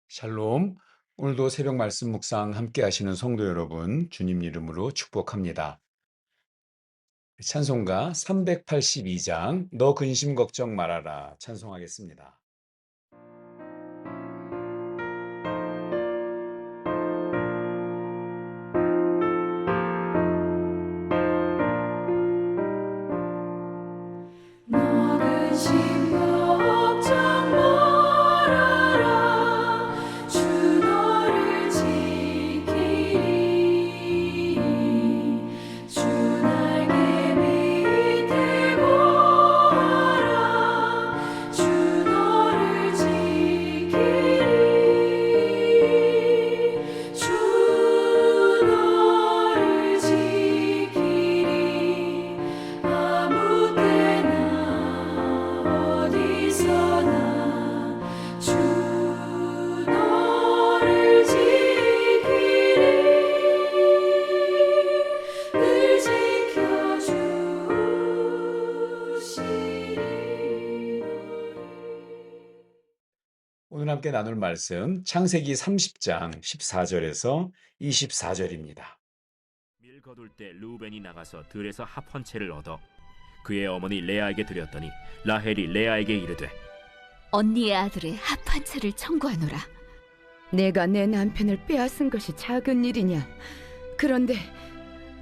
샬롬. 오늘도 새벽 말씀 묵상 함께 하시는 성도 여러분, 주님 이름으로 축복합니다. 찬송가 382장, 너 근심 걱정 말아라. 찬송하겠습니다. 너 근심 걱정 말아라 주 너를 지키리 주 날개 밑에 거하라 주 너를 지키리 주 너를 지키리 아무 때나 어디서나 주 너를 지키리 늘 지켜주시리 오늘 함께 나눌 말씀, 창세기 30장 14절에서 24절입니다. 밀 거둘 때 르우벤이 나가서 들에서 합 한 채를 얻어 그의 어머니 레아에게 드렸더니 라헬이 레아에게 이르되 언니의 아들의 합 한 채를 청구하노라. 내가 내 남편을 빼앗은 것이 작은 일이냐? 그런데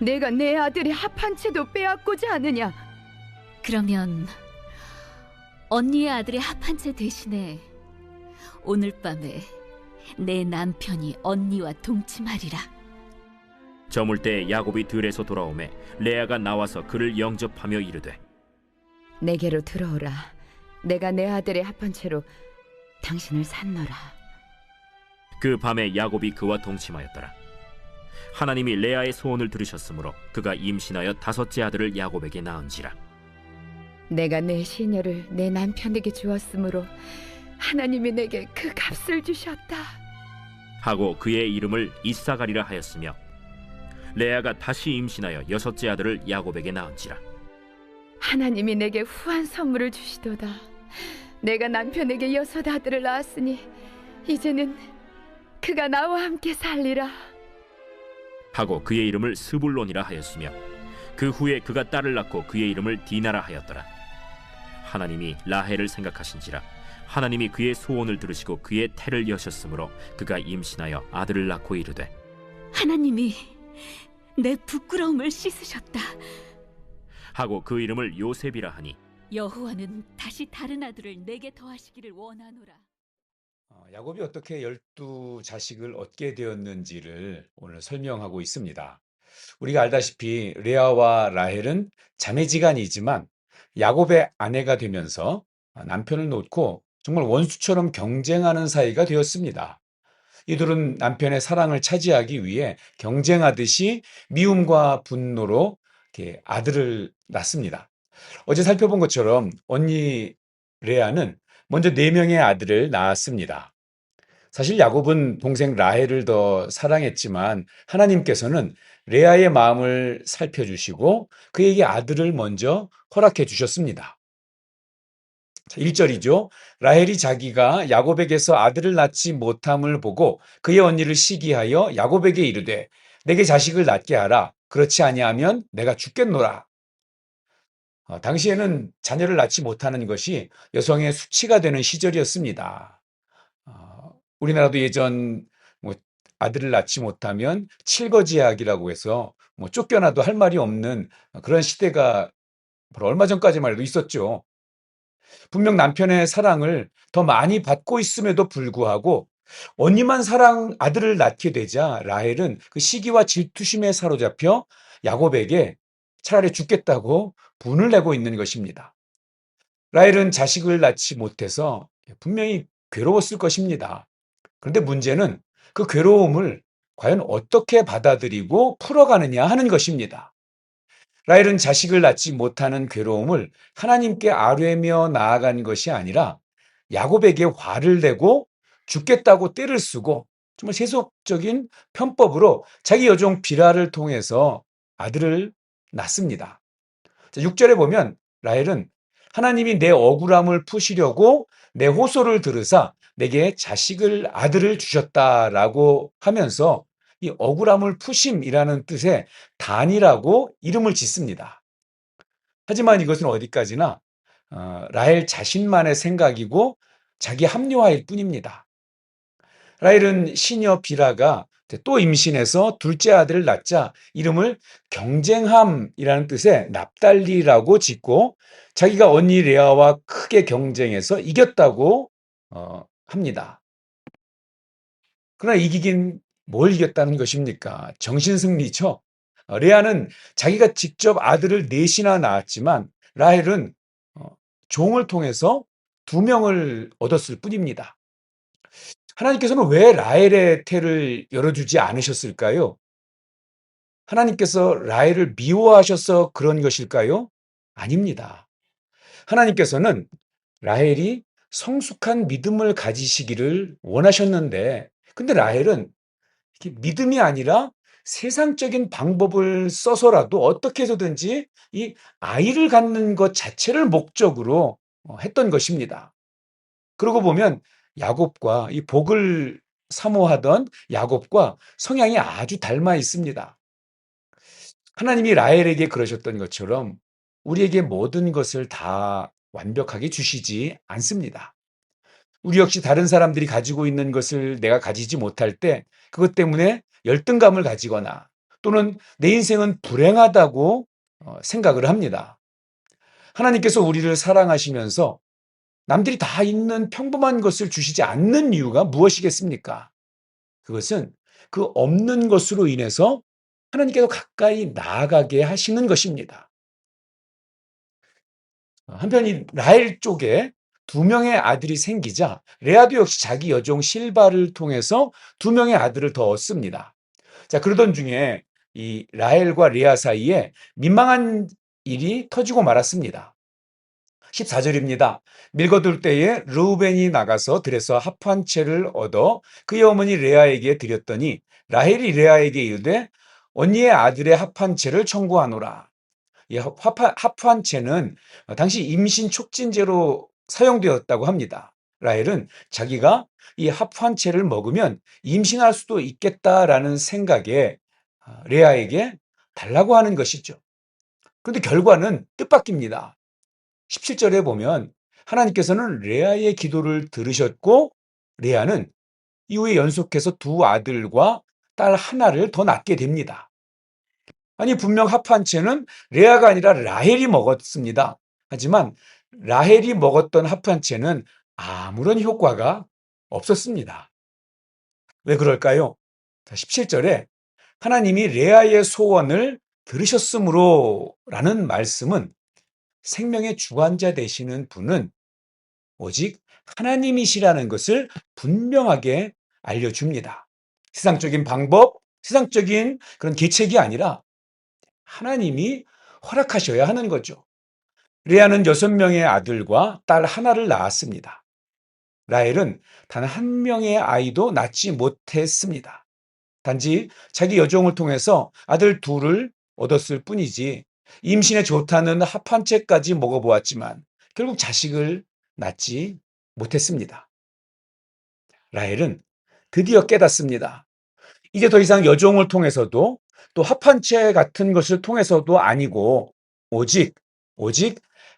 내가 내 아들의 합 한 채도 빼앗고자 하느냐? 그러면 언니의 아들의 합 한 채 대신에 오늘 밤에 내 남편이 언니와 동침하리라. 저물 때 야곱이 들에서 돌아오매 레아가 나와서 그를 영접하며 이르되 내게로 들어오라. 내가 내 아들의 합 한 채로 당신을 산노라. 그 밤에 야곱이 그와 동침하였더라. 하나님이 레아의 소원을 들으셨으므로 그가 임신하여 5째 아들을 야곱에게 낳은지라. 내가 내 시녀를 내 남편에게 주었으므로 하나님이 내게 그 값을 주셨다. 하고 그의 이름을 이사가리라 하였으며 레아가 다시 임신하여 6째 아들을 야곱에게 낳은지라. 하나님이 내게 후한 선물을 주시도다. 내가 남편에게 6 아들을 낳았으니 이제는 그가 나와 함께 살리라. 하고 그의 이름을 스불론이라 하였으며 그 후에 그가 딸을 낳고 그의 이름을 디나라 하였더라. 하나님이 라헬을 생각하신지라 하나님이 그의 소원을 들으시고 그의 태를 여셨으므로 그가 임신하여 아들을 낳고 이르되 하나님이 내 부끄러움을 씻으셨다. 하고 그 이름을 요셉이라 하니 여호와는 다시 다른 아들을 내게 더하시기를 원하노라. 야곱이 어떻게 12자식을 얻게 되었는지를 오늘 설명하고 있습니다. 우리가 알다시피 레아와 라헬은 자매지간이지만 야곱의 아내가 되면서 남편을 놓고 정말 원수처럼 경쟁하는 사이가 되었습니다. 이들은 남편의 사랑을 차지하기 위해 경쟁하듯이 미움과 분노로 이렇게 아들을 낳습니다. 어제 살펴본 것처럼 언니 레아는 먼저 4명의 아들을 낳았습니다. 사실 야곱은 동생 라헬을 더 사랑했지만 하나님께서는 레아의 마음을 살펴주시고 그에게 아들을 먼저 허락해 주셨습니다. 1절이죠. 라헬이 자기가 야곱에게서 아들을 낳지 못함을 보고 그의 언니를 시기하여 야곱에게 이르되 내게 자식을 낳게 하라. 그렇지 아니하면 내가 죽겠노라. 당시에는 자녀를 낳지 못하는 것이 여성의 수치가 되는 시절이었습니다. 우리나라도 예전 뭐 아들을 낳지 못하면 칠거지약이라고 해서 뭐 쫓겨나도 할 말이 없는 그런 시대가 바로 얼마 전까지만 해도 있었죠. 분명 남편의 사랑을 더 많이 받고 있음에도 불구하고 언니만 아들을 낳게 되자 라헬은 그 시기와 질투심에 사로잡혀 야곱에게 차라리 죽겠다고 분을 내고 있는 것입니다. 라헬은 자식을 낳지 못해서 분명히 괴로웠을 것입니다. 그런데 문제는 그 괴로움을 과연 어떻게 받아들이고 풀어가느냐 하는 것입니다. 라헬은 자식을 낳지 못하는 괴로움을 하나님께 아뢰며 나아간 것이 아니라 야곱에게 화를 내고 죽겠다고 떼를 쓰고 정말 세속적인 편법으로 자기 여종 비라를 통해서 아들을 낳습니다. 6절에 보면 라헬은 하나님이 내 억울함을 푸시려고 내 호소를 들으사 내게 아들을 주셨다라고 하면서 이 억울함을 푸심이라는 뜻의 단이라고 이름을 짓습니다. 하지만 이것은 어디까지나 라헬 자신만의 생각이고 자기 합리화일 뿐입니다. 라헬은 시녀 비라가 또 임신해서 둘째 아들을 낳자 이름을 경쟁함이라는 뜻의 납달리라고 짓고 자기가 언니 레아와 크게 경쟁해서 이겼다고 합니다. 그러나 이기긴 뭘 이겼다는 것입니까? 정신승리죠. 레아는 자기가 직접 아들을 넷이나 낳았지만 라헬은 종을 통해서 2명을 얻었을 뿐입니다. 하나님께서는 왜 라헬의 태를 열어주지 않으셨을까요? 하나님께서 라헬을 미워하셔서 그런 것일까요? 아닙니다. 하나님께서는 라헬이 성숙한 믿음을 가지시기를 원하셨는데, 근데 라헬은 이렇게 믿음이 아니라 세상적인 방법을 써서라도 어떻게 해서든지 이 아이를 갖는 것 자체를 목적으로 했던 것입니다. 그러고 보면 야곱과 이 복을 사모하던 야곱과 성향이 아주 닮아 있습니다. 하나님이 라헬에게 그러셨던 것처럼 우리에게 모든 것을 다 완벽하게 주시지 않습니다. 우리 역시 다른 사람들이 가지고 있는 것을 내가 가지지 못할 때 그것 때문에 열등감을 가지거나 또는 내 인생은 불행하다고 생각을 합니다. 하나님께서 우리를 사랑하시면서 남들이 다 있는 평범한 것을 주시지 않는 이유가 무엇이겠습니까? 그것은 그 없는 것으로 인해서 하나님께서 가까이 나아가게 하시는 것입니다. 한편 이 라헬 쪽에 2명의 아들이 생기자 레아도 역시 자기 여종 실바를 통해서 2명의 아들을 더 얻습니다. 자, 그러던 중에 이 라헬과 레아 사이에 민망한 일이 터지고 말았습니다. 14절입니다. 밀거둘 때에 르우벤이 나가서 들에서 합 한 채를 얻어 그의 어머니 레아에게 드렸더니 라헬이 레아에게 이르되 언니의 아들의 합 한 채를 청구하노라. 이 합 한 채는 당시 임신 촉진제로 사용되었다고 합니다. 라헬은 자기가 이 합 한 채를 먹으면 임신할 수도 있겠다라는 생각에 레아에게 달라고 하는 것이죠. 그런데 결과는 뜻밖입니다. 17절에 보면 하나님께서는 레아의 기도를 들으셨고 레아는 이후에 연속해서 2 아들과 딸 하나를 더 낳게 됩니다. 아니 분명 합 한 채는 레아가 아니라 라헬이 먹었습니다. 하지만 라헬이 먹었던 합 한 채는 아무런 효과가 없었습니다. 왜 그럴까요? 17절에 하나님이 레아의 소원을 들으셨으므로 라는 말씀은 생명의 주관자 되시는 분은 오직 하나님이시라는 것을 분명하게 알려줍니다. 세상적인 방법, 세상적인 그런 계책이 아니라 하나님이 허락하셔야 하는 거죠. 레아는 6명의 아들과 딸 하나를 낳았습니다. 라헬은 단 1명의 아이도 낳지 못했습니다. 단지 자기 여종을 통해서 아들 2을 얻었을 뿐이지 임신에 좋다는 합 한 채까지 먹어보았지만 결국 자식을 낳지 못했습니다. 라헬은 드디어 깨닫습니다. 이제 더 이상 여종을 통해서도 또 합 한 채 같은 것을 통해서도 아니고 오직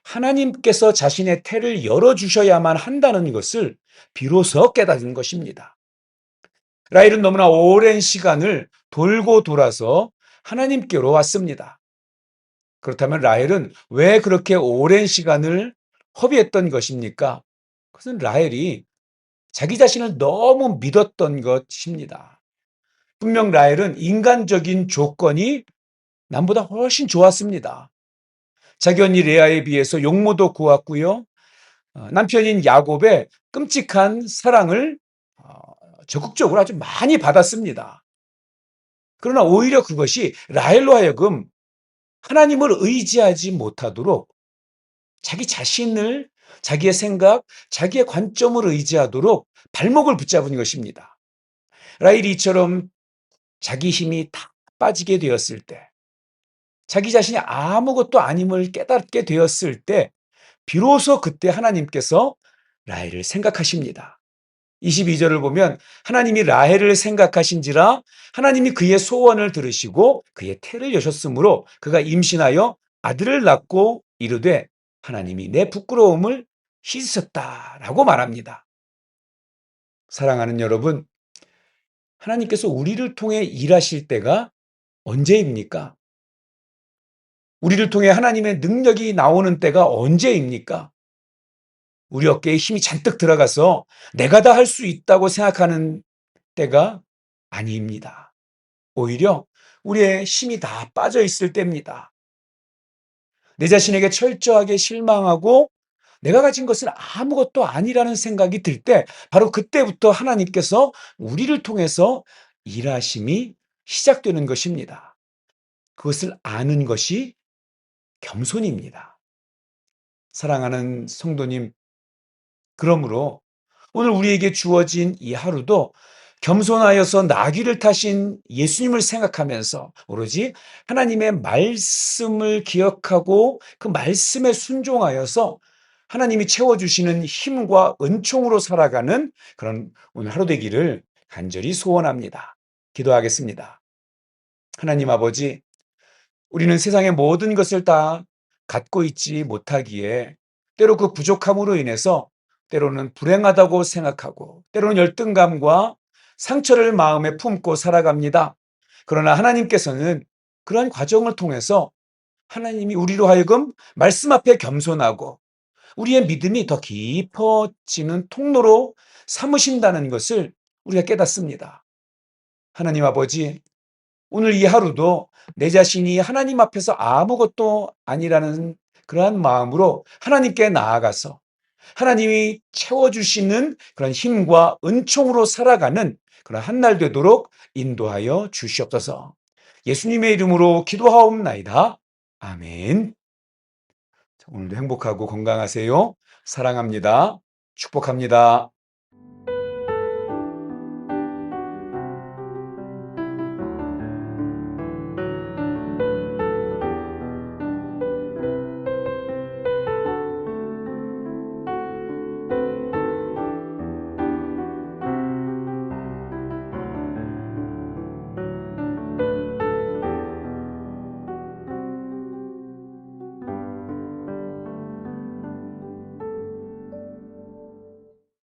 하나님께서 자신의 태를 열어주셔야만 한다는 것을 비로소 깨닫는 것입니다. 라헬은 너무나 오랜 시간을 돌고 돌아서 하나님께로 왔습니다. 그렇다면 라헬은 왜 그렇게 오랜 시간을 허비했던 것입니까? 그것은 라헬이 자기 자신을 너무 믿었던 것입니다. 분명 라헬은 인간적인 조건이 남보다 훨씬 좋았습니다. 자기 언니 레아에 비해서 용모도 고왔고요. 남편인 야곱의 끔찍한 사랑을 적극적으로 아주 많이 받았습니다. 그러나 오히려 그것이 라헬로 하여금 하나님을 의지하지 못하도록 자기 자신을, 자기의 생각, 자기의 관점을 의지하도록 발목을 붙잡은 것입니다. 라헬이 이처럼 자기 힘이 다 빠지게 되었을 때, 자기 자신이 아무것도 아님을 깨닫게 되었을 때 비로소 그때 하나님께서 라헬을 생각하십니다. 22절을 보면 하나님이 라헬을 생각하신지라 하나님이 그의 소원을 들으시고 그의 태를 여셨으므로 그가 임신하여 아들을 낳고 이르되 하나님이 내 부끄러움을 씻으셨다라고 말합니다. 사랑하는 여러분, 하나님께서 우리를 통해 일하실 때가 언제입니까? 우리를 통해 하나님의 능력이 나오는 때가 언제입니까? 우리 어깨에 힘이 잔뜩 들어가서 내가 다 할 수 있다고 생각하는 때가 아닙니다. 오히려 우리의 힘이 다 빠져 있을 때입니다. 내 자신에게 철저하게 실망하고 내가 가진 것은 아무것도 아니라는 생각이 들 때 바로 그때부터 하나님께서 우리를 통해서 일하심이 시작되는 것입니다. 그것을 아는 것이 겸손입니다. 사랑하는 성도님, 그러므로 오늘 우리에게 주어진 이 하루도 겸손하여서 나귀를 타신 예수님을 생각하면서 오로지 하나님의 말씀을 기억하고 그 말씀에 순종하여서 하나님이 채워주시는 힘과 은총으로 살아가는 그런 오늘 하루 되기를 간절히 소원합니다. 기도하겠습니다. 하나님 아버지, 우리는 세상의 모든 것을 다 갖고 있지 못하기에 때로 그 부족함으로 인해서 때로는 불행하다고 생각하고 때로는 열등감과 상처를 마음에 품고 살아갑니다. 그러나 하나님께서는 그러한 과정을 통해서 하나님이 우리로 하여금 말씀 앞에 겸손하고 우리의 믿음이 더 깊어지는 통로로 삼으신다는 것을 우리가 깨닫습니다. 하나님 아버지, 오늘 이 하루도 내 자신이 하나님 앞에서 아무것도 아니라는 그러한 마음으로 하나님께 나아가서 하나님이 채워주시는 그런 힘과 은총으로 살아가는 그런 한 날 되도록 인도하여 주시옵소서. 예수님의 이름으로 기도하옵나이다. 아멘. 오늘도 행복하고 건강하세요. 사랑합니다. 축복합니다.